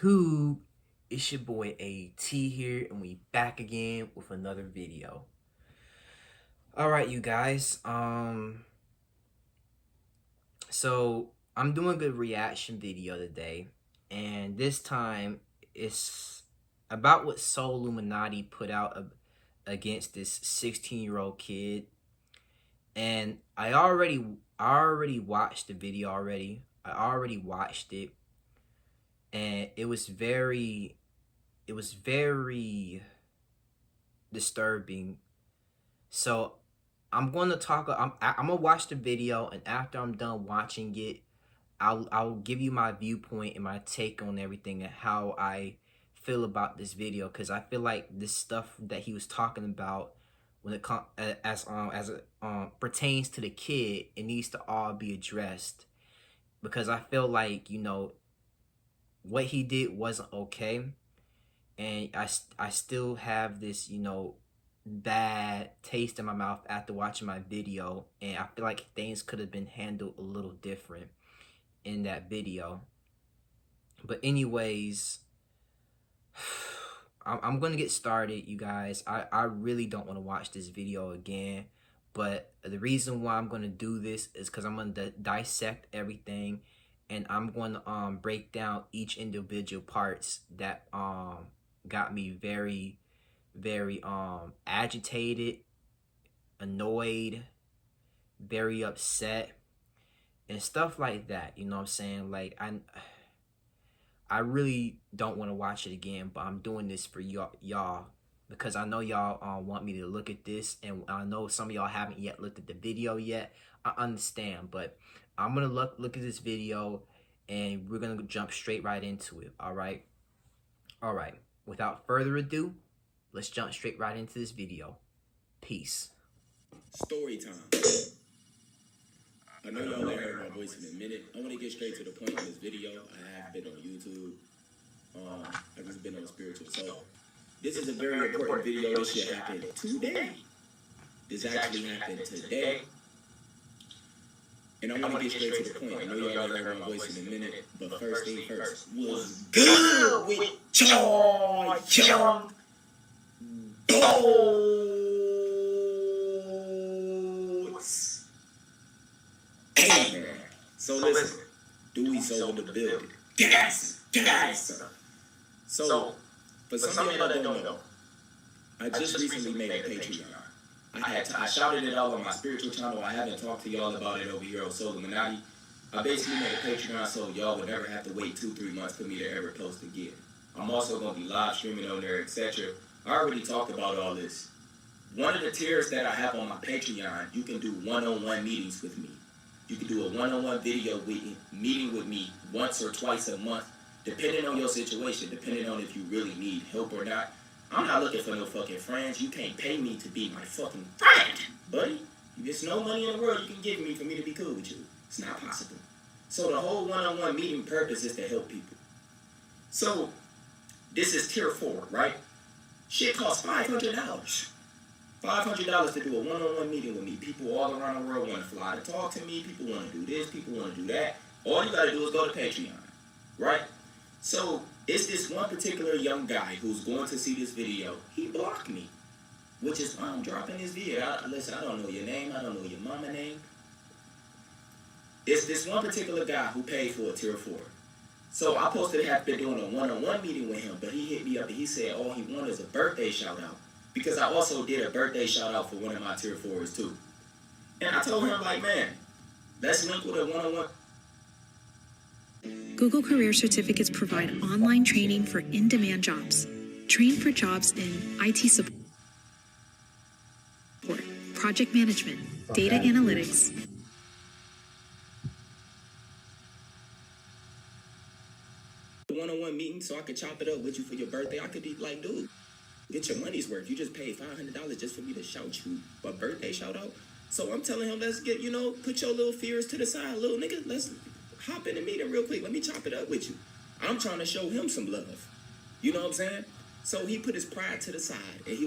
YouTube? It's your boy AT here, and we back again with another video. Alright, you guys, so I'm doing a reaction video today, and this time it's about what Soul Illuminati put out against this 16-year-old kid. And I already watched the video already. I already watched it, and it was very disturbing. So I'm gonna watch the video, and after I'm done watching it, I'll give you my viewpoint and my take on everything and how I feel about this video, because I feel like this stuff that he was talking about when it pertains to the kid, it needs to all be addressed, because I feel like, you know, what he did wasn't okay, and I still have this, you know, bad taste in my mouth after watching my video, and I feel like things could have been handled a little different in that video. But anyways, I'm gonna get started, you guys. I really don't want to watch this video again, but the reason why I'm gonna do this is because I'm gonna dissect everything, and I'm going to break down each individual parts that got me very agitated, annoyed, very upset, and stuff like that. You know what I'm saying? Like, I really don't want to watch it again, but I'm doing this for y'all because I know y'all want me to look at this, and I know some of y'all haven't yet looked at the video yet. I understand, but I'm gonna look at this video, and we're gonna jump straight right into it. All right. Without further ado, let's jump straight right into this video. Peace. Story time. I know y'all ain't heard my voice in a minute. I want to get straight to the point in this video. I have been on YouTube. I've just been on spiritual. So this is a very important video. This shit happened today. This actually happened today. And I want to get straight to the point. I know y'all ain't heard my voice in a minute. But first thing first, what's good with y'all young boys? Hey, man. So listen, Dewey sold the building. Gas. So, for some of y'all that don't know, I just recently made a Patreon. I shouted it all on my spiritual channel. I haven't talked to y'all about it over here on Soul Illuminati. I basically made a Patreon so y'all would never have to wait 2-3 months for me to ever post again. I'm also going to be live streaming on there, etc. I already talked about all this. One of the tiers that I have on my Patreon, you can do one-on-one meetings with me. You can do a one-on-one video meeting with me once or twice a month, depending on your situation, depending on if you really need help or not. I'm not looking for no fucking friends. You can't pay me to be my fucking friend, buddy. There's no money in the world you can give me for me to be cool with you. It's not possible. So the whole one-on-one meeting purpose is to help people. So this is tier 4, right? Shit costs $500. $500 to do a one-on-one meeting with me. People all around the world want to fly to talk to me. People want to do this. People want to do that. All you got to do is go to Patreon, right? So it's this one particular young guy who's going to see this video. He blocked me, which is why I'm dropping this video. Listen, I don't know your name. I don't know your mama name. It's this one particular guy who paid for a tier 4. So I supposed to have been doing a one-on-one meeting with him, but he hit me up and he said all he wanted is a birthday shout-out. Because I also did a birthday shout-out for one of my tier 4s too. And I told him, like, man, let's link with a one-on-one. Google Career Certificates provide online training for in-demand jobs. Train for jobs in IT support, project management, data analytics. One-on-one meeting so I could chop it up with you for your birthday. I could be like, dude, get your money's worth. You just paid $500 just for me to shout you a birthday shout-out. So I'm telling him, let's get, you know, put your little fears to the side, little nigga. Let's hop in the meeting real quick. Let me chop it up with you. I'm trying to show him some love. You know what I'm saying? So he put his pride to the side, and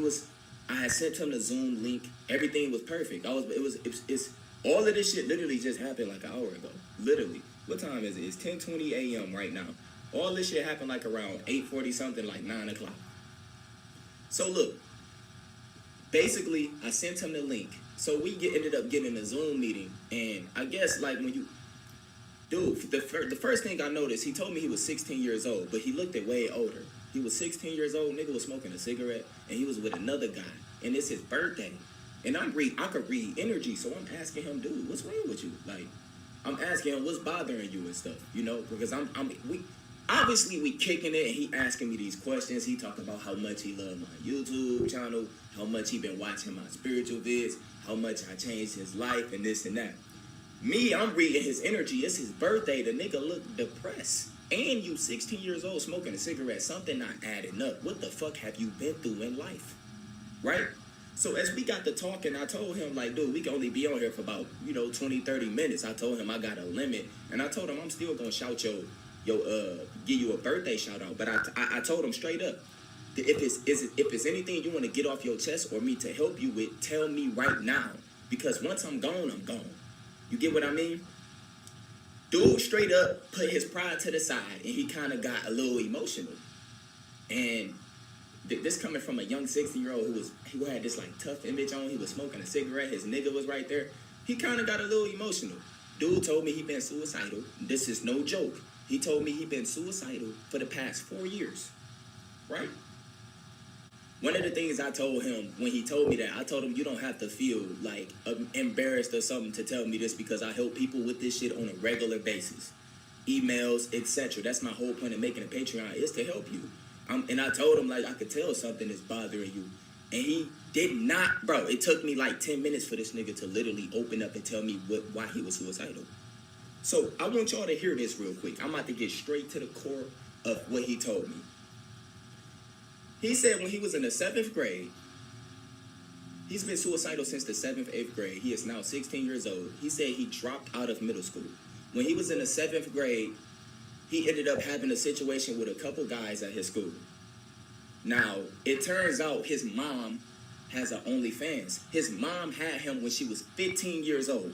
I had sent him the Zoom link. Everything was perfect. It's all of this shit literally just happened like an hour ago. Literally. What time is it? It's 10:20 a.m. right now. All this shit happened like around 8:40 something, like 9 o'clock. So look, basically, I sent him the link. So we ended up getting a Zoom meeting, and I guess like when you, dude, the first thing I noticed, he told me he was 16 years old, but he looked at way older. He was 16 years old, nigga was smoking a cigarette, and he was with another guy, and it's his birthday. And I could read energy, so I'm asking him, dude, what's wrong with you? Like, I'm asking him what's bothering you and stuff, you know, because we kicking it, and he asking me these questions. He talked about how much he loved my YouTube channel, how much he been watching my spiritual vids, how much I changed his life, and this and that. Me, I'm reading his energy. It's his birthday. The nigga look depressed. And you 16 years old smoking a cigarette. Something not adding up. What the fuck have you been through in life? Right? So as we got to talking, I told him, like, dude, we can only be on here for about, 20, 30 minutes. I told him I got a limit. And I told him I'm still going to shout give you a birthday shout out. But I told him straight up, if it's anything you want to get off your chest or me to help you with, tell me right now. Because once I'm gone, I'm gone. You get what I mean? Dude straight up put his pride to the side, and he kind of got a little emotional. And this coming from a young 16-year-old who had this like tough image on. He was smoking a cigarette. His nigga was right there. He kind of got a little emotional. Dude told me he been suicidal. This is no joke. He told me he been suicidal for the past 4 years. Right? One of the things I told him when he told me that, I told him you don't have to feel like embarrassed or something to tell me this, because I help people with this shit on a regular basis. Emails, etc. That's my whole point of making a Patreon, is to help you. And I told him, like, I could tell something is bothering you. And he did not, bro. It took me like 10 minutes for this nigga to literally open up and tell me why he was suicidal. So I want y'all to hear this real quick. I'm about to get straight to the core of what he told me. He said when he was in the 7th grade, he's been suicidal since the 7th, 8th grade. He is now 16 years old. He said he dropped out of middle school. When he was in the 7th grade, he ended up having a situation with a couple guys at his school. Now, it turns out his mom has an Onlyfans. His mom had him when she was 15 years old.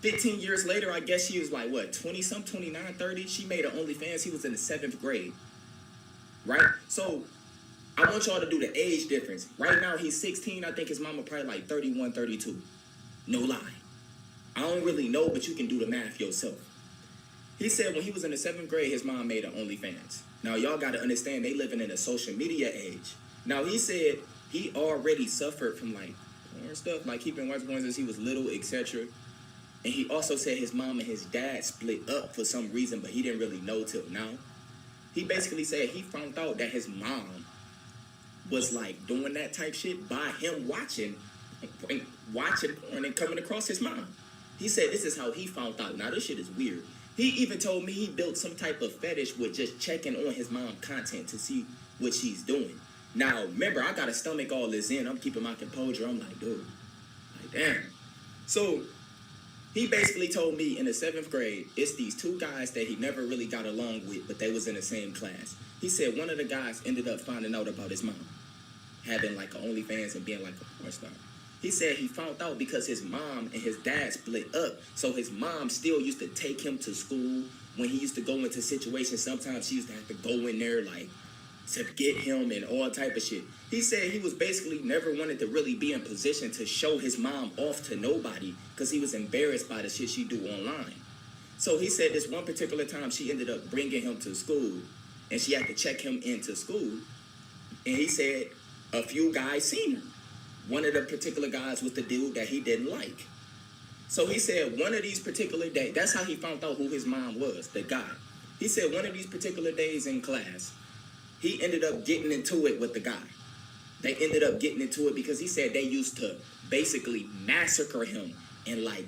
15 years later, I guess she was like, 20-something, 29, 30? She made an Onlyfans. He was in the 7th grade. Right? So, I want y'all to do the age difference. Right now, he's 16. I think his mama probably like 31, 32. No lie. I don't really know, but you can do the math yourself. He said when he was in the 7th grade, his mom made an OnlyFans. Now, y'all got to understand, they living in a social media age. Now, he said he already suffered from, like, porn stuff, like keeping watch porn since he was little, etc. And he also said his mom and his dad split up for some reason, but he didn't really know till now. He basically said he found out that his mom was like doing that type shit by him watching porn and coming across his mom. He said this is how he found out. Now this shit is weird. He even told me he built some type of fetish with just checking on his mom content to see what she's doing. Now remember, I gotta stomach all this in. I'm keeping my composure. I'm like, dude, like damn. So he basically told me in the 7th grade, it's these two guys that he never really got along with, but they was in the same class. He said one of the guys ended up finding out about his mom having like an OnlyFans and being like a porn star. He said he found out because his mom and his dad split up. So his mom still used to take him to school. When he used to go into situations, sometimes she used to have to go in there like to get him and all type of shit. He said he was basically never wanted to really be in position to show his mom off to nobody because he was embarrassed by the shit she do online. So he said this one particular time she ended up bringing him to school and she had to check him into school. And he said a few guys seen her. One of the particular guys was the dude that he didn't like. So he said one of these particular days, that's how he found out who his mom was, the guy. He said one of these particular days in class, he ended up getting into it with the guy. They ended up getting into it because he said they used to basically massacre him and like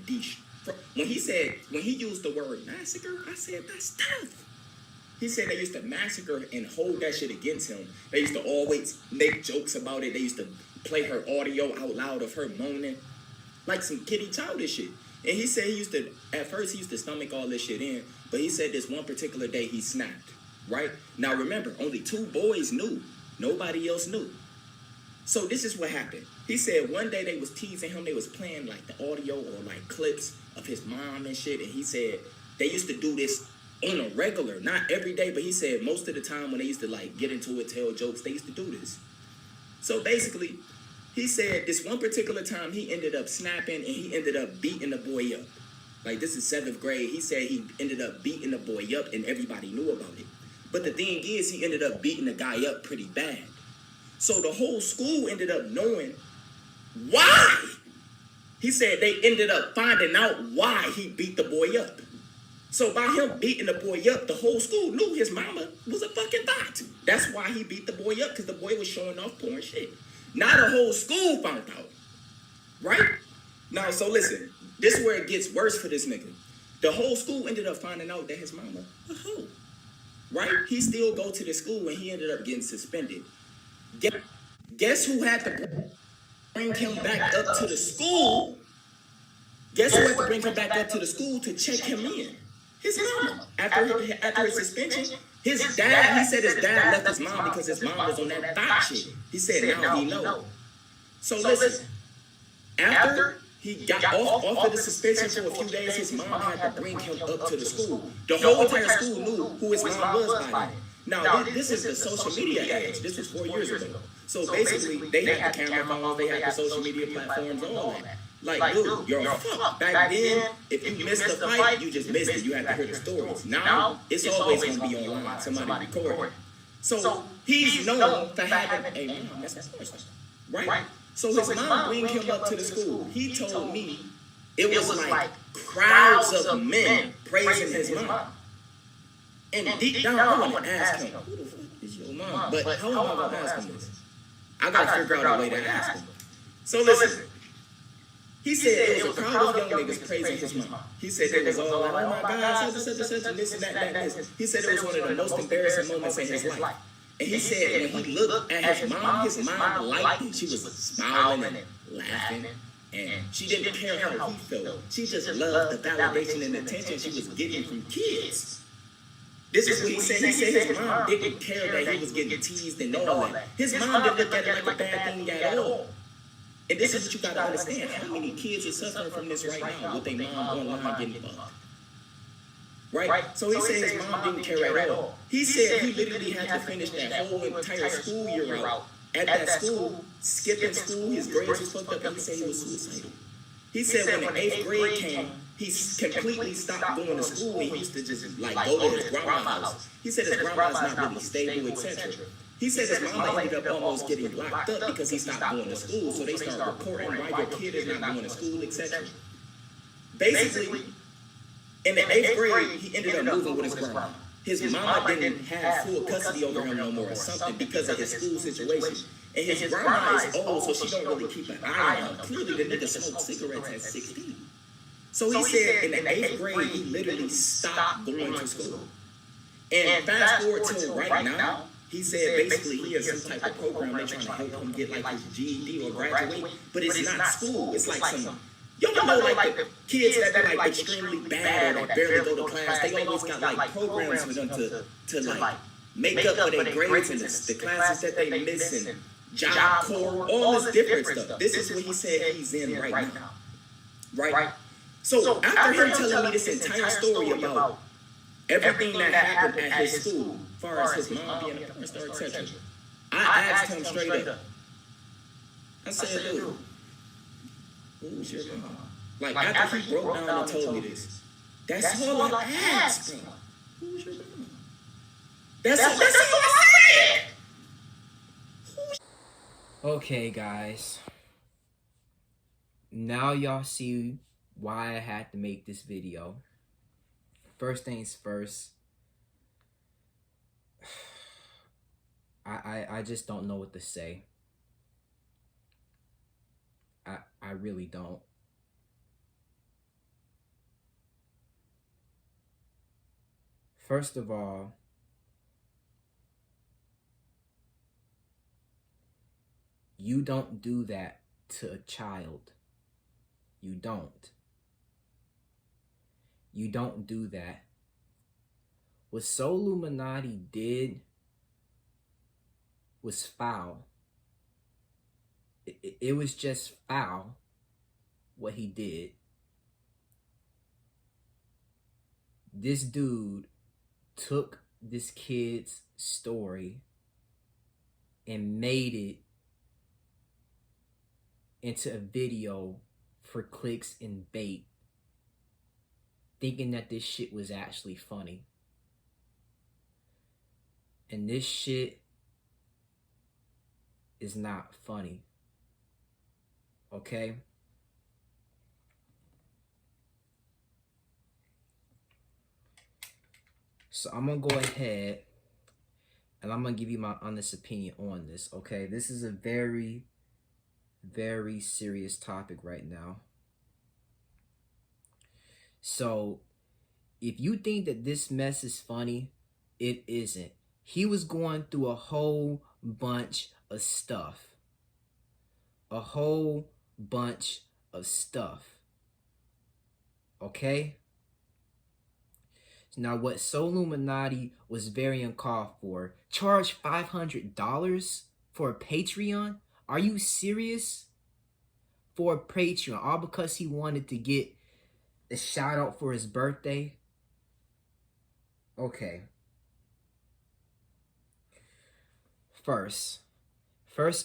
when he used the word massacre, I said that's tough. He said they used to massacre and hold that shit against him. They used to always make jokes about it. They used to play her audio out loud of her moaning, like some kitty childish shit. And he said at first he used to stomach all this shit in, but he said this one particular day he snapped, right? Now remember, only 2 boys knew. Nobody else knew. So this is what happened. He said one day they was teasing him. They was playing like the audio or like clips of his mom and shit. And he said they used to do this on a regular, not every day, but he said most of the time when they used to like get into it, tell jokes, they used to do this. So basically, he said this one particular time he ended up snapping and he ended up beating the boy up. Like, this is 7th grade. He said he ended up beating the boy up and everybody knew about it. But the thing is, he ended up beating the guy up pretty bad. So the whole school ended up knowing why. He said they ended up finding out why he beat the boy up. So by him beating the boy up, the whole school knew his mama was a fucking thot. That's why he beat the boy up, because the boy was showing off porn shit. Now the whole school found out. Right? Now, so listen. This is where it gets worse for this nigga. The whole school ended up finding out that his mama a hoe. Right? He still go to the school and he ended up getting suspended. Guess who had to bring him back up to the school? Guess who had to bring him back up to the school to check him in? His mama. After his suspension, his dad, he said his dad left his mom because his mom was on that thot shit. He said now he know. So listen, after he got off of the suspension for a few days, his mom had to bring him up to the school. The whole entire school knew who his mom was by then. Now, this is the social media age. This was 4 years ago. So basically, they had the camera phones, they had the social media platforms, all that. Like, dude, you're fucked. Back then, if you missed the fight, you just missed it. You had to hear the stories. Now, it's always going to be online. Somebody recording. So he's known for having a mom. That's his person. Right? So his mom bring him up to the school. He told me it was like crowds of men praising his mom. And deep down, I want to ask him, who the fuck is your mom? But how am I going to ask him this? I got to figure out a way to ask him. So listen, he said it was a crowd of young niggas praising his mom. He said it was all like, oh my God, such and such, and this and that, and this. He said it was one of the most embarrassing moments in his life. And he said when he looked at his mom liked it. She was smiling and laughing. And she didn't care how he felt. She just loved the validation and attention she was getting from kids. This is what he said. He said his mom didn't care that he was getting teased and all that. His mom didn't look at it like a bad thing at all. And this is what you got to understand. How many kids are suffering from this right now with their mom online getting fucked? Right? So he said his mom didn't care at all. He said he literally had to finish that whole entire school year out at that school, skipping school. His grades was fucked up, and he said he was suicidal. He said when the 8th grade came, he completely stopped going to school and he used to just like go to his grandma's house. He said his grandma's not really stable, etc. He said his mama ended up almost getting locked up because he stopped going to school. So they started reporting why your kid is not going to school, etc. Basically, in the 8th grade, he ended up moving with his grandma. His mama didn't have full custody over him no more or something because of his school situation. And his grandma is old, so she don't really keep an eye on him. Clearly, the nigga smoked cigarettes at 16. So he said in the 8th grade, he literally stopped going to school. And fast forward to right now, he said basically he has some type of program they're trying to help him get like his GED or graduate, but it's not school. It's like some, you don't know like the kids that be like extremely bad or that barely go to class. They always got like programs for them to like make up for their grades and the classes that they miss and job corps, all this different stuff. This is what he said he's in right now. Right? So after him telling me this entire story about everything that happened at his school, as far as his mom being a porn star, etc., I asked him straight up. I said, dude, who's your mom? Like, after he broke down and told me this, that's all I asked, bro. Who's your mom? That's all I said. Okay, guys. Now y'all see why I had to make this video. First things first, I just don't know what to say. I really don't. First of all, you don't do that to a child. You don't. You don't do that. What Soluminati did was foul. It was just foul what he did. This dude took this kid's story and made it into a video for clicks and bait, thinking that this shit was actually funny. And this shit is not funny. Okay? So I'm going to go ahead and I'm going to give you my honest opinion on this, okay? This is a very, very serious topic right now. So if you think that this mess is funny, it isn't. He was going through a whole bunch of stuff. A whole bunch of stuff. Okay? Now, what Soluminati was very uncalled for, charge $500 for a Patreon? Are you serious? For a Patreon, all because he wanted to get a shout out for his birthday? Okay. First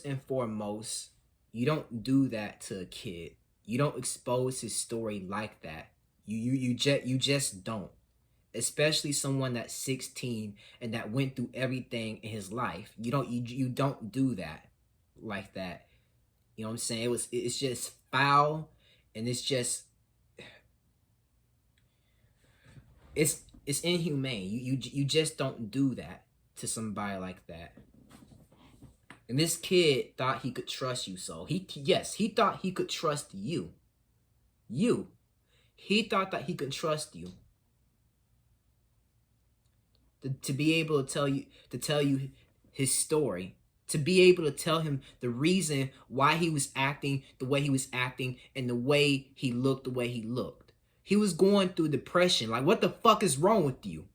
and foremost, you don't do that to a kid. You don't expose his story like that. You just don't. Especially someone that's 16 and that went through everything in his life. You don't do that like that. You know what I'm saying? It's just foul, and it's inhumane. You just don't do that to somebody like that. And this kid thought he could trust you, so he thought he could trust you. He thought that he could trust you. To be able to tell you his story, to be able to tell him the reason why he was acting the way he was acting and the way he looked the way he looked. He was going through depression. Like, what the fuck is wrong with you?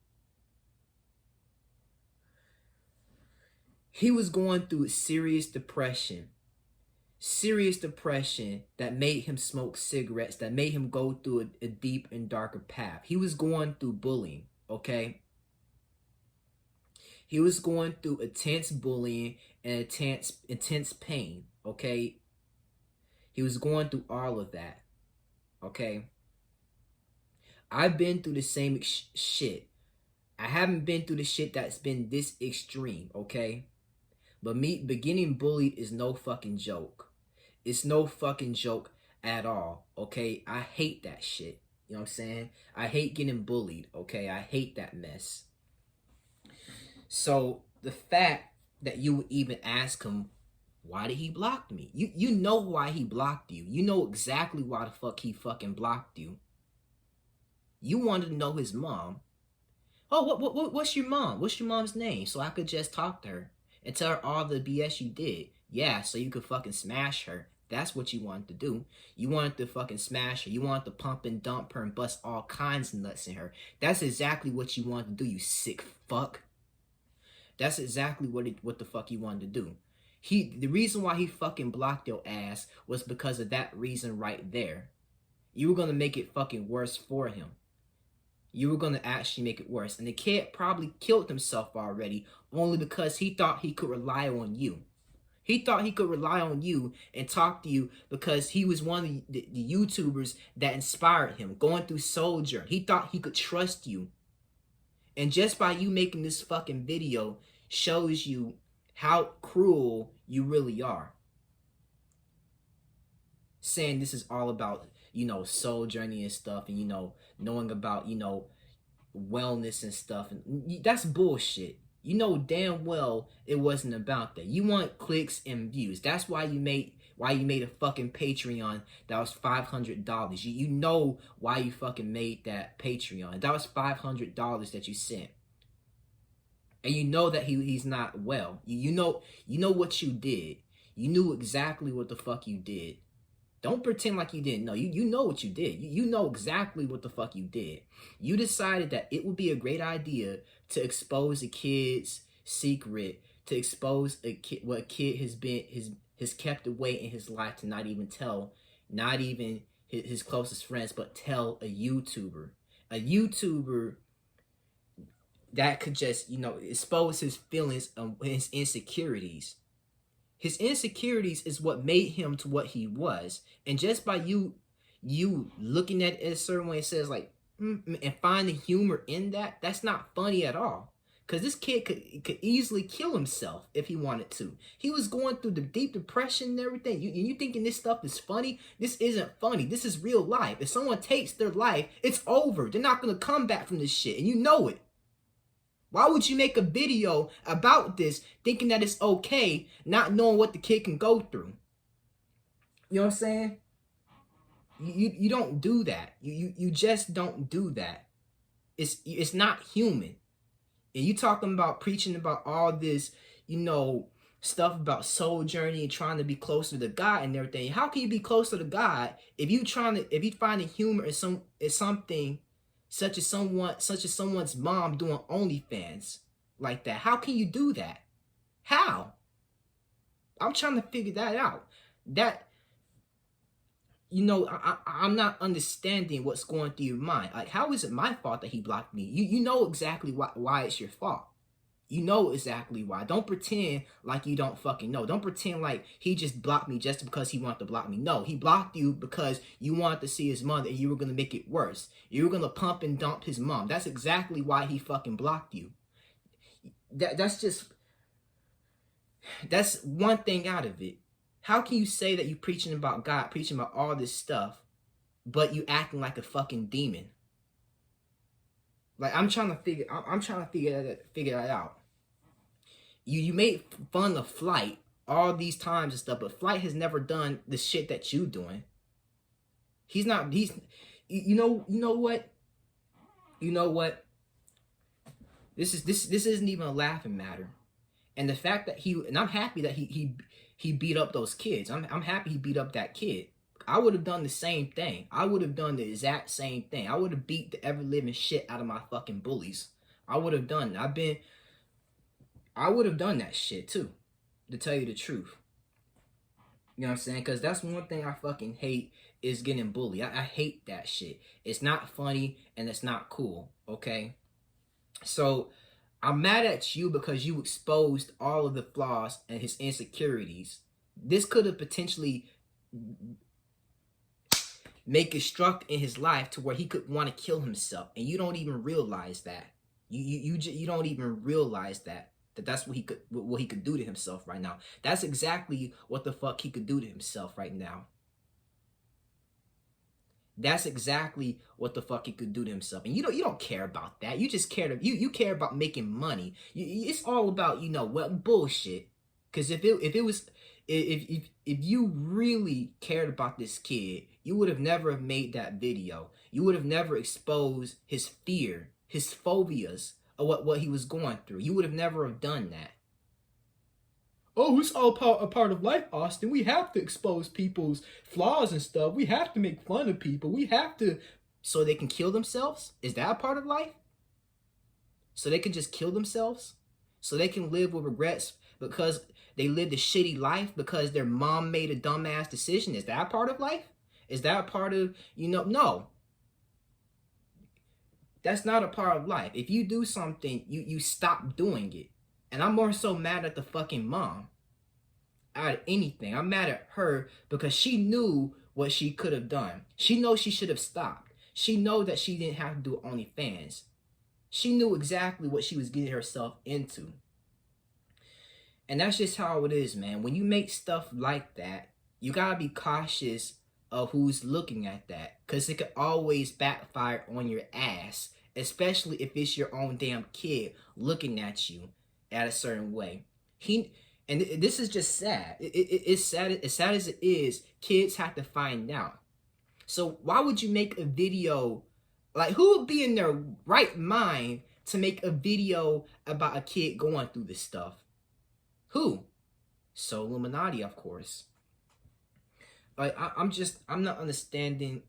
He was going through serious depression that made him smoke cigarettes, that made him go through a deep and darker path. He was going through bullying, okay? He was going through intense bullying and intense pain, okay? He was going through all of that, okay? I've been through the same shit. I haven't been through the shit that's been this extreme, okay? But me getting bullied is no fucking joke. It's no fucking joke at all, okay? I hate that shit. You know what I'm saying? I hate getting bullied, okay? I hate that mess. So the fact that you would even ask him, why did he block me? You know why he blocked you. You know exactly why the fuck he fucking blocked you. You wanted to know his mom. Oh, what's your mom? What's your mom's name? So I could just talk to her and tell her all the BS you did. Yeah, so you could fucking smash her. That's what you wanted to do. You wanted to fucking smash her. You wanted to pump and dump her and bust all kinds of nuts in her. That's exactly what you wanted to do, you sick fuck. That's exactly what the fuck you wanted to do. The reason why he fucking blocked your ass was because of that reason right there. You were gonna make it fucking worse for him. You were gonna actually make it worse. And the kid probably killed himself already only because he thought he could rely on you. He thought he could rely on you and talk to you because he was one of the YouTubers that inspired him, going through Soldier. He thought he could trust you. And just by you making this fucking video shows you how cruel you really are. Saying this is all about, soul journey and stuff, and, knowing about, wellness and stuff. And that's bullshit. You know damn well it wasn't about that. You want clicks and views. That's why you made a fucking Patreon that was $500. You know why you fucking made that Patreon. That was $500 that you sent. And you know that he's not well. You know what you did. You knew exactly what the fuck you did. Don't pretend like you didn't know. You know what you did. You know exactly what the fuck you did. You decided that it would be a great idea to expose a kid's secret, to expose what a kid has kept away in his life, to not even tell, not even his closest friends, but tell a YouTuber. A YouTuber that could just, expose his feelings and his insecurities. His insecurities is what made him to what he was. And just by you looking at it a certain way, it says like, and finding humor in that, that's not funny at all. Because this kid could easily kill himself if he wanted to. He was going through the deep depression and everything. You thinking this stuff is funny? This isn't funny. This is real life. If someone takes their life, it's over. They're not going to come back from this shit. And you know it. Why would you make a video about this thinking that it's okay, not knowing what the kid can go through? You know what I'm saying? You don't do that. You just don't do that. It's not human. And you talking about preaching about all this, stuff about soul journey and trying to be closer to God and everything. How can you be closer to God if you finding humor in something such as someone's mom doing OnlyFans like that? How can you do that? How? I'm trying to figure that out. I'm not understanding what's going through your mind. Like, how is it my fault that he blocked me? You know exactly why it's your fault. You know exactly why. Don't pretend like you don't fucking know. Don't pretend like he just blocked me just because he wanted to block me. No, he blocked you because you wanted to see his mother and you were going to make it worse. You were going to pump and dump his mom. That's exactly why he fucking blocked you. That's one thing out of it. How can you say that you preaching about God, preaching about all this stuff, but you acting like a fucking demon? Like, I'm trying to figure that out. You made fun of Flight all these times and stuff, but Flight has never done the shit that you doing. You know what? This isn't even a laughing matter. And the fact that I'm happy that he beat up those kids. I'm happy he beat up that kid. I would have done the same thing. I would have done the exact same thing. I would have beat the ever living shit out of my fucking bullies. I would have done it. I would have done that shit too, to tell you the truth. You know what I'm saying? Because that's one thing I fucking hate is getting bullied. I hate that shit. It's not funny and it's not cool, okay? So I'm mad at you because you exposed all of the flaws and his insecurities. This could have potentially make it struck in his life to where he could want to kill himself, and you don't even realize that. You don't even realize that that's what he could do to himself right now. That's exactly what the fuck he could do to himself right now. That's exactly what the fuck he could do to himself, and you don't care about that. You just care you care about making money. It's all about bullshit. Because if you really cared about this kid, you would have never have made that video. You would have never exposed his fear, his phobias of what he was going through. You would have never have done that. Oh, it's all a part of life, Austin. We have to expose people's flaws and stuff. We have to make fun of people. We have to, so they can kill themselves? Is that a part of life? So they can just kill themselves? So they can live with regrets because they lived a shitty life because their mom made a dumbass decision? Is that a part of life? Is that a part of, no. That's not a part of life. If you do something, you stop doing it. And I'm more so mad at the fucking mom out of anything. I'm mad at her because she knew what she could have done. She knows she should have stopped. She know that she didn't have to do OnlyFans. She knew exactly what she was getting herself into. And that's just how it is, man. When you make stuff like that, you gotta be cautious of who's looking at that, because it could always backfire on your ass, especially if it's your own damn kid looking at you at a certain way. And this is just sad. It's sad. As sad as it is, kids have to find out. So why would you make a video? Like, who would be in their right mind to make a video about a kid going through this stuff? Who? So Illuminati, of course. Like, I'm not understanding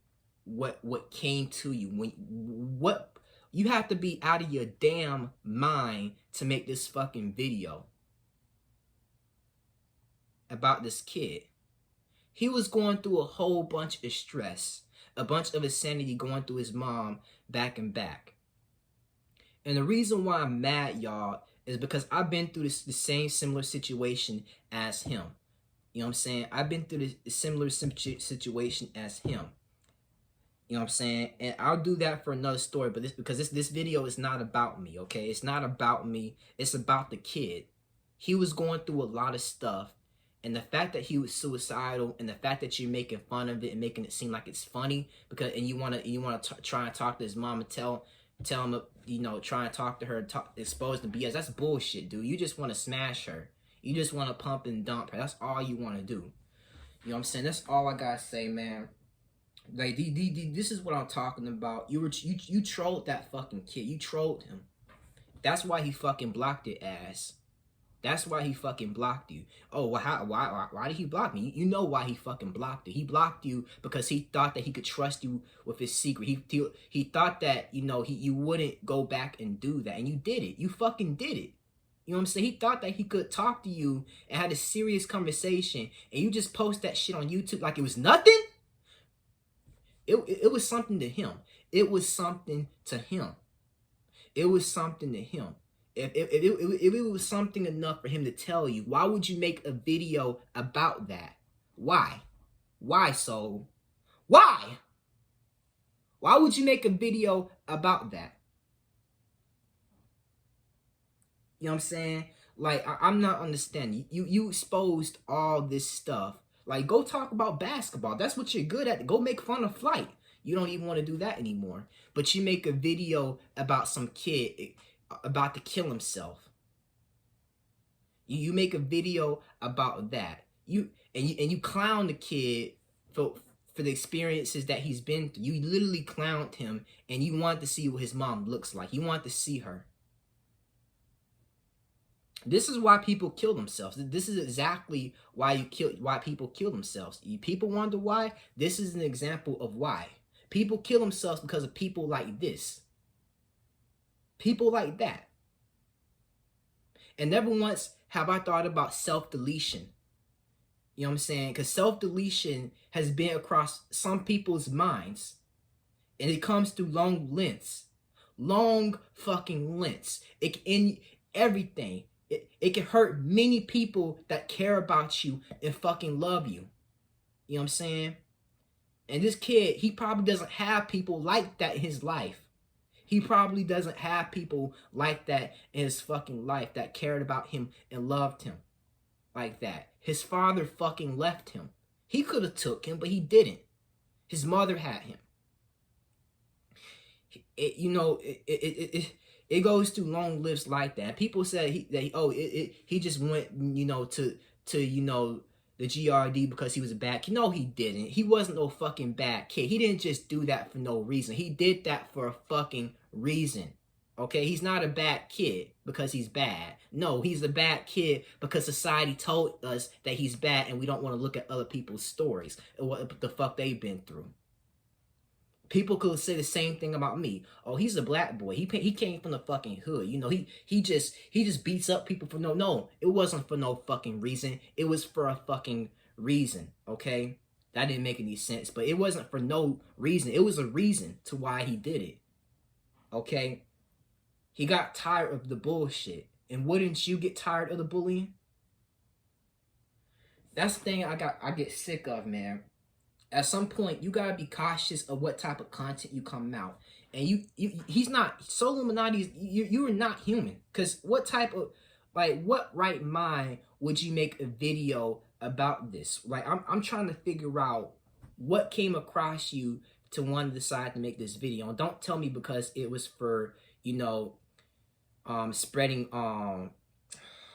what came to you. What you have to be out of your damn mind to make this fucking video about this kid. He was going through a whole bunch of stress, a bunch of insanity going through his mom back and back. And the reason why I'm mad, y'all, is because I've been through the same similar situation as him. You know what I'm saying? I've been through the similar situation as him. You know what I'm saying? And I'll do that for another story, but this video is not about me, okay? It's not about me. It's about the kid. He was going through a lot of stuff, and the fact that he was suicidal, and the fact that you're making fun of it and making it seem like it's funny, because and you wanna try and talk to his mom and tell him, you know, try and talk to her, expose the BS. That's bullshit, dude. You just want to smash her. You just want to pump and dump her. That's all you want to do. You know what I'm saying? That's all I gotta say, man. Like, this is what I'm talking about. You trolled that fucking kid. You trolled him. That's why he fucking blocked your ass. That's why he fucking blocked you. Oh, well, why did he block me? You know why he fucking blocked you. He blocked you because he thought that he could trust you with his secret. He thought that, you know, you wouldn't go back and do that. And you did it. You fucking did it. You know what I'm saying? He thought that he could talk to you and had a serious conversation. And you just post that shit on YouTube like it was nothing? It was something to him. It was something to him. It was something to him. If it was something enough for him to tell you, why would you make a video about that? Why? Why, soul? Why? Why would you make a video about that? You know what I'm saying? Like, I'm not understanding. You exposed all this stuff. Like, go talk about basketball. That's what you're good at. Go make fun of Flight. You don't even want to do that anymore. But you make a video about some kid about to kill himself. You make a video about that. You clown the kid for the experiences that he's been through. You literally clowned him, and you want to see what his mom looks like. You want to see her. This is why people kill themselves. This is exactly why people kill themselves. People wonder why? This is an example of why. People kill themselves because of people like this. People like that. And never once have I thought about self-deletion. You know what I'm saying? Because self-deletion has been across some people's minds. And it comes through long lengths. Long fucking lengths. In everything. It can hurt many people that care about you and fucking love you. You know what I'm saying? And this kid, he probably doesn't have people like that in his life. He probably doesn't have people like that in his fucking life that cared about him and loved him like that. His father fucking left him. He could have took him, but he didn't. His mother had him. It goes through long lives like that. People say he just went, you know, to the GRD because he was a bad kid. No, he didn't. He wasn't no fucking bad kid. He didn't just do that for no reason. He did that for a fucking reason. Okay, he's not a bad kid because he's bad. No, he's a bad kid because society told us that he's bad and we don't want to look at other people's stories and what the fuck they've been through. People could say the same thing about me. Oh, he's a black boy. He came from the fucking hood. You know, he just beats up people for no. It wasn't for no fucking reason. It was for a fucking reason. Okay, that didn't make any sense. But it wasn't for no reason. It was a reason to why he did it. Okay, he got tired of the bullshit. And wouldn't you get tired of the bullying? That's the thing I get sick of, man. At some point, you gotta be cautious of what type of content you come out. And he's not, Soul Illuminati, you are not human. Because what type of, like, what right mind would you make a video about this? Like, I'm trying to figure out what came across you to want to decide to make this video. And don't tell me because it was for, you know, spreading,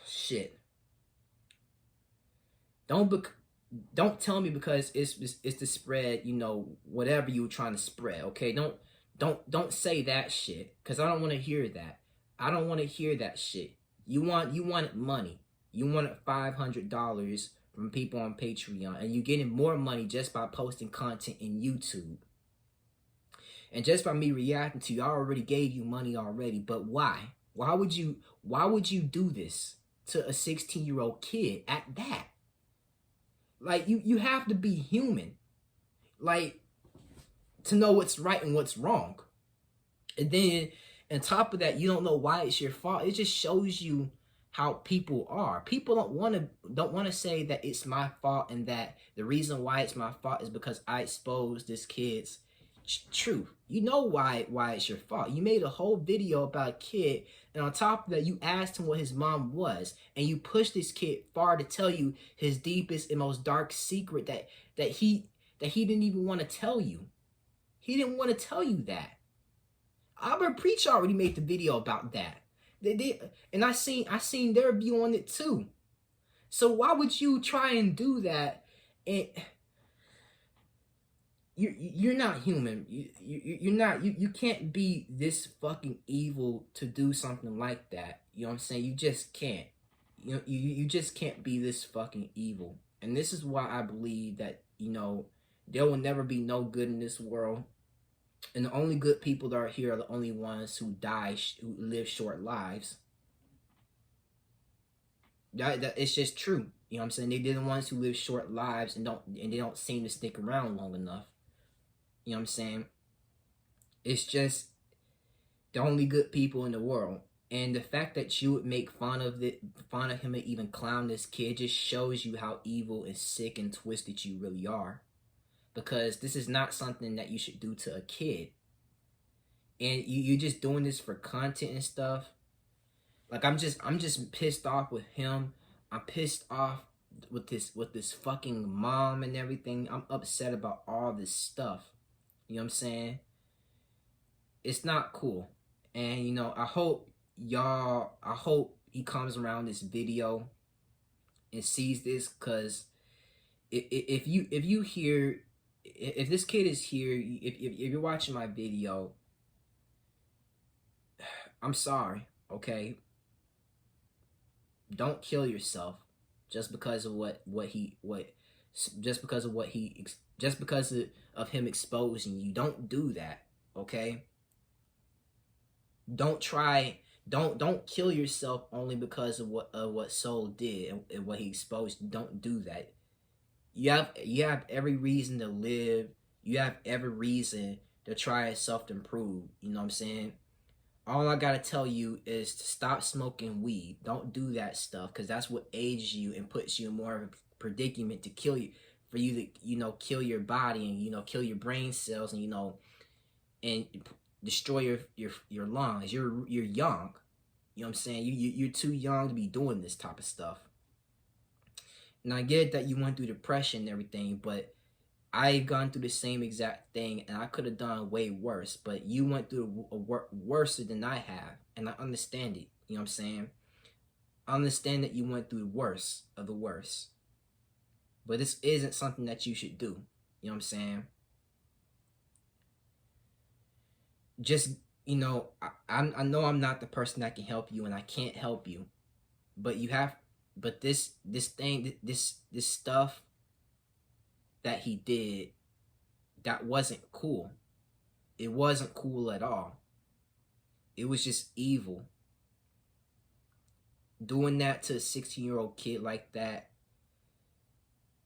shit. Don't tell me because it's to spread, you know, whatever you were trying to spread, okay? Don't say that shit, because I don't want to hear that. I don't want to hear that shit. You wanted money. You wanted $500 from people on Patreon, and you're getting more money just by posting content in YouTube. And just by me reacting to you, I already gave you money already, but why? Why would you do this to a 16-year-old kid at that? Like, you have to be human, like, to know what's right and what's wrong. And On top of that, you don't know why it's your fault. It just shows you how people are. People don't want to say that it's my fault, and that the reason why it's my fault is because I exposed this kid's truth. You know why it's your fault. You made a whole video about a kid, and on top of that, you asked him what his mom was, and you pushed this kid far to tell you his deepest and most dark secret that he didn't even want to tell you. He didn't want to tell you that. Albert Preach already made the video about that. And I seen their view on it too. So why would you try and do that? And you're not human. You're not. You can't be this fucking evil to do something like that. You know what I'm saying? You just can't. You just can't be this fucking evil. And this is why I believe that, there will never be no good in this world. And the only good people that are here are the only ones who who live short lives. That it's just true. You know what I'm saying? They're the ones who live short lives and they don't seem to stick around long enough. You know what I'm saying? It's just the only good people in the world. And the fact that you would make fun of him and even clown this kid just shows you how evil and sick and twisted you really are. Because this is not something that you should do to a kid. And you're just doing this for content and stuff. Like, I'm just pissed off with him. I'm pissed off with this fucking mom and everything. I'm upset about all this stuff. You know what I'm saying? It's not cool. And I hope he comes around this video and sees this, cause if this kid is here, if you're watching my video, I'm sorry, okay? Don't kill yourself just because of of him exposing you. Don't do that, okay? Don't kill yourself only because of what Soul did and what he exposed. Don't do that. You have every reason to live. You have every reason to try and self-improve. You know what I'm saying? All I gotta tell you is to stop smoking weed. Don't do that stuff, because that's what ages you and puts you in more of a predicament to kill you, for you to kill your body and kill your brain cells and and destroy your lungs. You're young. You know what I'm saying? You're too young to be doing this type of stuff. And I get that you went through depression and everything, but I've gone through the same exact thing, and I could have done way worse. But you went through worse than I have, and I understand it. You know what I'm saying? I understand that you went through the worst of the worst. But this isn't something that you should do. You know what I'm saying? Just, I know I'm not the person that can help you, and I can't help you. But this stuff that he did, that wasn't cool. It wasn't cool at all. It was just evil. Doing that to a 16-year-old kid like that,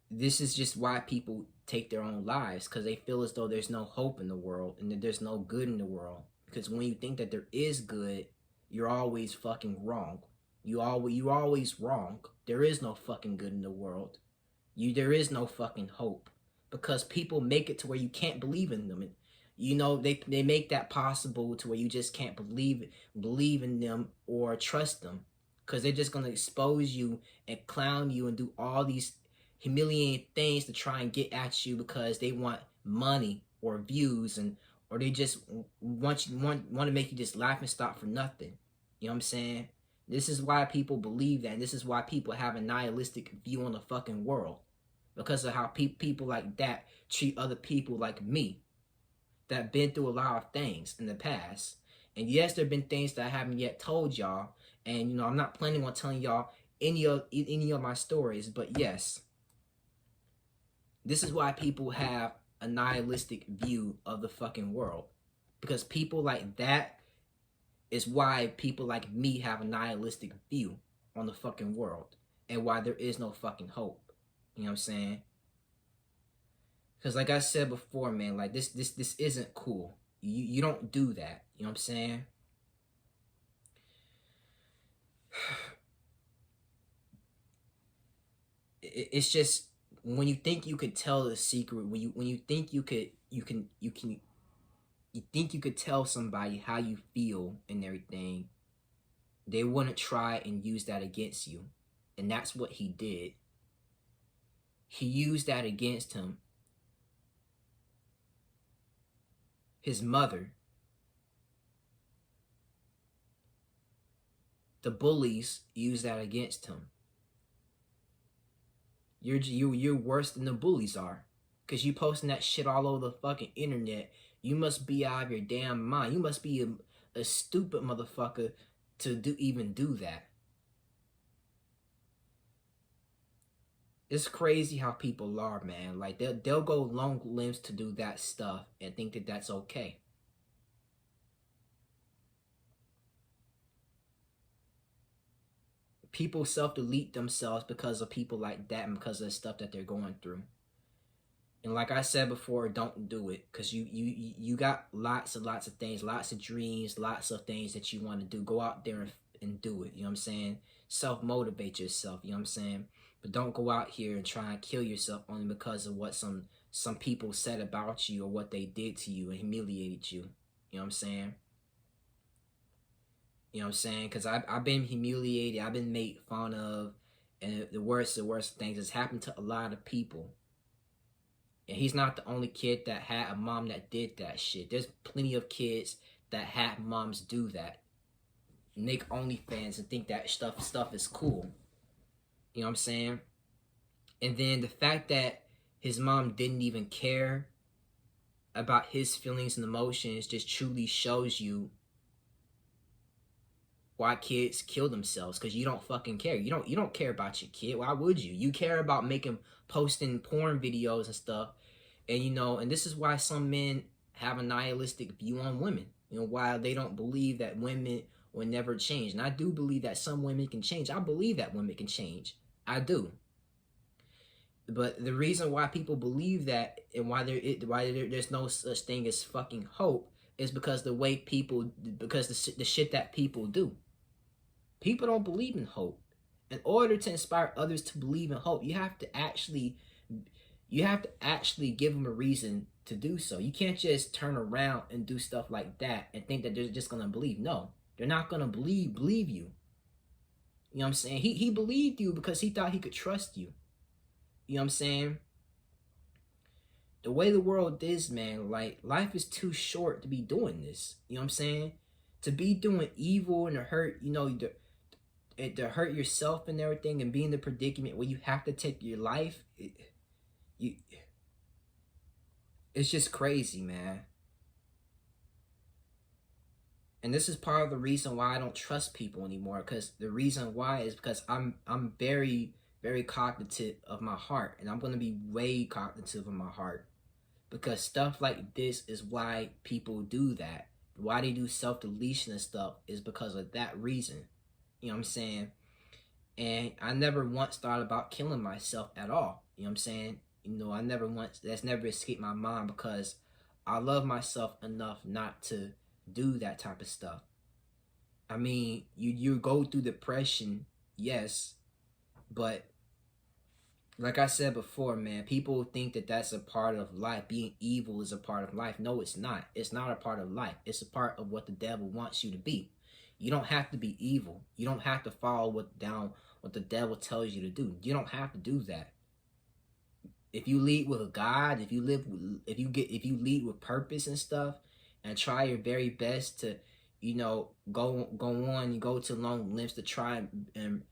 this is just why people take their own lives, because they feel as though there's no hope in the world and that there's no good in the world. Because when you think that there is good, you're always fucking wrong. You're always wrong. There is no fucking good in the world. There is no fucking hope, because people make it to where you can't believe in them. And, they make that possible to where you just can't believe in them or trust them, because they're just gonna expose you and clown you and do all these humiliating things to try and get at you, because they want money or views, or they just want to make you just laugh and stop for nothing. You know what I'm saying? This is why people believe that, and this is why people have a nihilistic view on the fucking world. Because of how people like that treat other people like me, that been through a lot of things in the past. And yes, there have been things that I haven't yet told y'all, and I'm not planning on telling y'all any of my stories. But yes, this is why people have a nihilistic view of the fucking world, because people like that is why people like me have a nihilistic view on the fucking world, and why there is no fucking hope. You know what I'm saying? Because like I said before, man, like this isn't cool. You don't do that. You know what I'm saying? It's just when you think you could tell the secret, when you think you think you could tell somebody how you feel and everything, they wouldn't try and use that against you. And that's what he did. He used that against him. His mother, the bullies, used that against him. You're worse than the bullies are, cause you posting that shit all over the fucking internet. You must be out of your damn mind. You must be a stupid motherfucker to even do that. It's crazy how people are, man. Like they'll go long limbs to do that stuff and think that that's okay. People self-delete themselves because of people like that and because of the stuff that they're going through. And like I said before, don't do it, because you got lots of things, lots of dreams, lots of things that you want to do. Go out there and do it. You know what I'm saying? Self-motivate yourself. You know what I'm saying? But don't go out here and try and kill yourself only because of what some people said about you or what they did to you and humiliated you. You know what I'm saying? You know what I'm saying? Because I've been humiliated. I've been made fun of. And the worst things has happened to a lot of people. And he's not the only kid that had a mom that did that shit. There's plenty of kids that had moms do that. Make Onlyfans and think that stuff is cool. You know what I'm saying? And then the fact that his mom didn't even care about his feelings and emotions just truly shows you why kids kill themselves, because you don't fucking care. You don't care about your kid. Why would you? You care about posting porn videos and stuff. And and this is why some men have a nihilistic view on women. Why they don't believe that women will never change. And I do believe that some women can change. I believe that women can change. I do. But the reason why people believe that and why there's no such thing as fucking hope is because the shit that people do. People don't believe in hope. In order to inspire others to believe in hope, you have to actually give them a reason to do so. You can't just turn around and do stuff like that and think that they're just gonna believe. No, they're not gonna believe you. You know what I'm saying? He believed you because he thought he could trust you. You know what I'm saying? The way the world is, man, like, life is too short to be doing this. You know what I'm saying? To be doing evil and to hurt, to hurt yourself and everything, and be in the predicament where you have to take your life, it's just crazy, man. And this is part of the reason why I don't trust people anymore, because the reason why is because I'm very, very cognitive of my heart, and I'm going to be way cognitive of my heart, because stuff like this is why people do that. Why they do self-deletion and stuff is because of that reason. You know what I'm saying? And I never once thought about killing myself at all. You know what I'm saying? I never once, that's never escaped my mind, because I love myself enough not to do that type of stuff. I mean, you go through depression, yes, but like I said before, man, people think that that's a part of life. Being evil is a part of life. No, it's not. It's not a part of life. It's a part of what the devil wants you to be. You don't have to be evil. You don't have to follow what the devil tells you to do. You don't have to do that. If you lead with a God, if you lead with purpose and stuff, and try your very best to, go on and go to long lengths to try and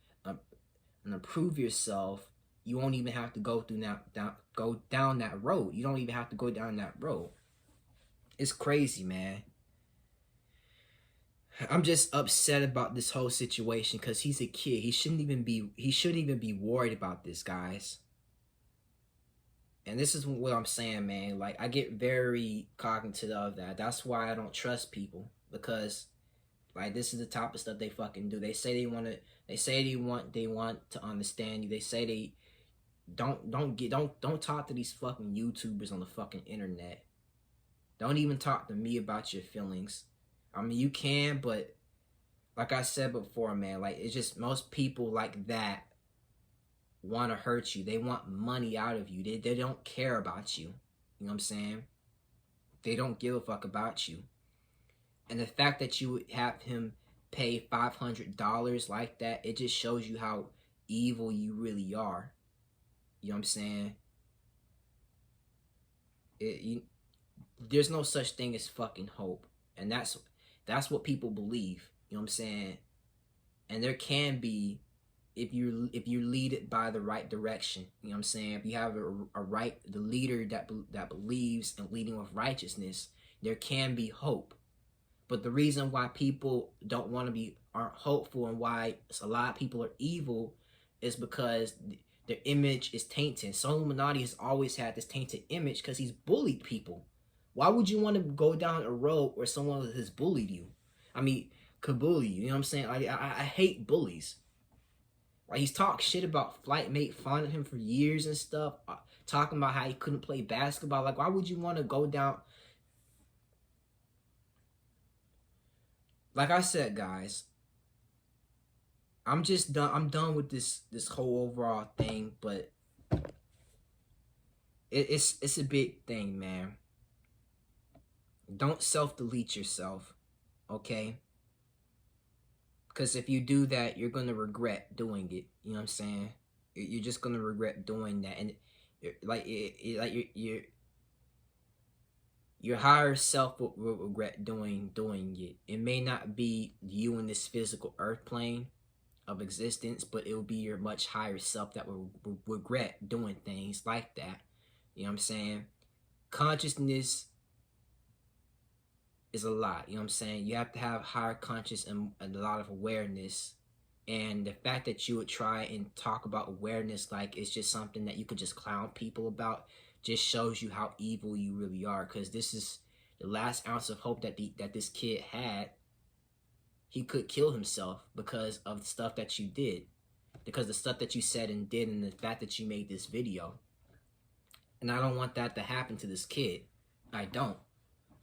improve yourself, you won't even have to go down that road. You don't even have to go down that road. It's crazy, man. I'm just upset about this whole situation because he's a kid. He shouldn't even be worried about this, guys. And this is what I'm saying, man. Like, I get very cognitive of that. That's why I don't trust people, because like, this is the type of stuff they fucking do. They say they want to understand you. They say they don't talk to these fucking YouTubers on the fucking internet. Don't even talk to me about your feelings. I mean, you can, but like I said before, man, like it's just most people like that want to hurt you. They want money out of you. They don't care about you. You know what I'm saying? They don't give a fuck about you. And the fact that you would have him pay $500 like that, it just shows you how evil you really are. You know what I'm saying? There's no such thing as fucking hope. And that's what people believe. You know what I'm saying? And there can be, if you lead it by the right direction. You know what I'm saying? If you have the leader that believes in leading with righteousness, there can be hope. But the reason why people aren't hopeful, and why a lot of people are evil, is because their image is tainted. So Illuminati has always had this tainted image because he's bullied people. Why would you want to go down a road where someone has bullied you? I mean, could bully you. You know what I'm saying? I hate bullies. Like, he's talked shit about Flightmate, fondling him for years and stuff, talking about how he couldn't play basketball. Like, why would you want to go down? Like I said, guys, I'm just done. I'm done with this whole overall thing, but it's a big thing, man. Don't self-delete yourself, okay? Because if you do that, you're gonna regret doing it. You know what I'm saying? You're just gonna regret doing that, and your higher self will regret doing it. It may not be you in this physical earth plane of existence, but it will be your much higher self that will regret doing things like that. You know what I'm saying? Consciousness is a lot. You know what I'm saying? You have to have higher conscious and a lot of awareness. And the fact that you would try and talk about awareness like it's just something that you could just clown people about just shows you how evil you really are. Because this is the last ounce of hope that this kid had. He could kill himself because of the stuff that you did, because the stuff that you said and did, and the fact that you made this video. And I don't want that to happen to this kid. I don't.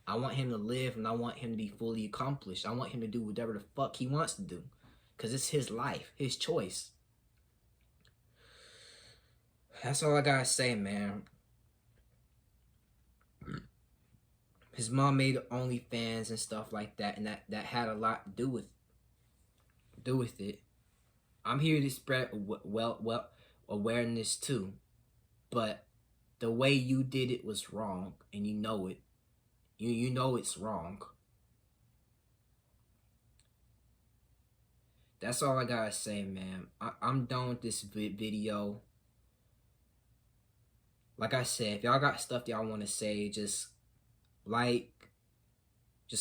I want him to live, and I want him to be fully accomplished. I want him to do whatever the fuck he wants to do, because it's his life, his choice. That's all I gotta say, man. His mom made Onlyfans and stuff like that, and that had a lot to do with it. I'm here to spread awareness too, but the way you did it was wrong, and you know it. You know it's wrong. That's all I gotta say, man. I'm done with this video. Like I said, if y'all got stuff y'all want to say, just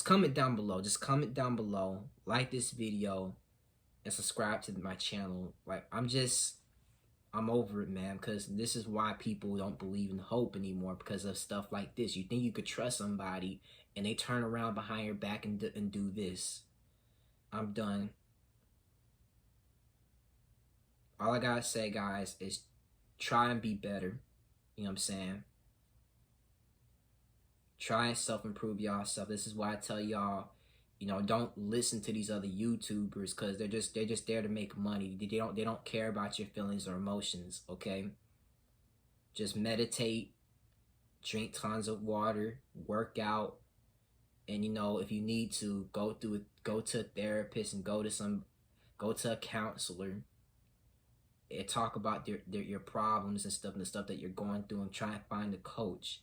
comment down below. Just comment down below. Like this video and subscribe to my channel. Like, I'm over it, man, because this is why people don't believe in hope anymore, because of stuff like this. You think you could trust somebody, and they turn around behind your back and do this. I'm done. All I gotta say, guys, is try and be better. You know what I'm saying? Try and self-improve yourself. This is why I tell y'all, you know, don't listen to these other YouTubers, because they're just there to make money. They don't care about your feelings or emotions, okay? Just meditate, drink tons of water, work out, and, you know, if you need to, go to a therapist and go to a counselor and talk about your problems and the stuff that you're going through, and try and find a coach.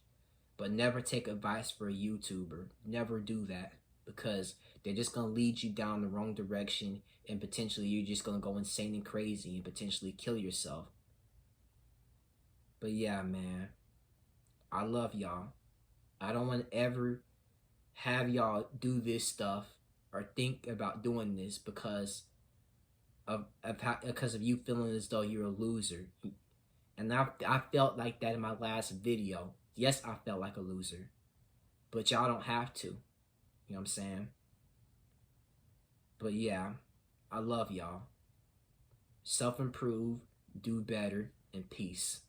But never take advice for a YouTuber. Never do that, because they're just going to lead you down the wrong direction, and potentially you're just going to go insane and crazy and potentially kill yourself. But yeah, man, I love y'all. I don't want to ever have y'all do this stuff or think about doing this because of you feeling as though you're a loser. And I felt like that in my last video. Yes, I felt like a loser, but y'all don't have to. You know what I'm saying? But yeah, I love y'all. Self-improve, do better, and peace.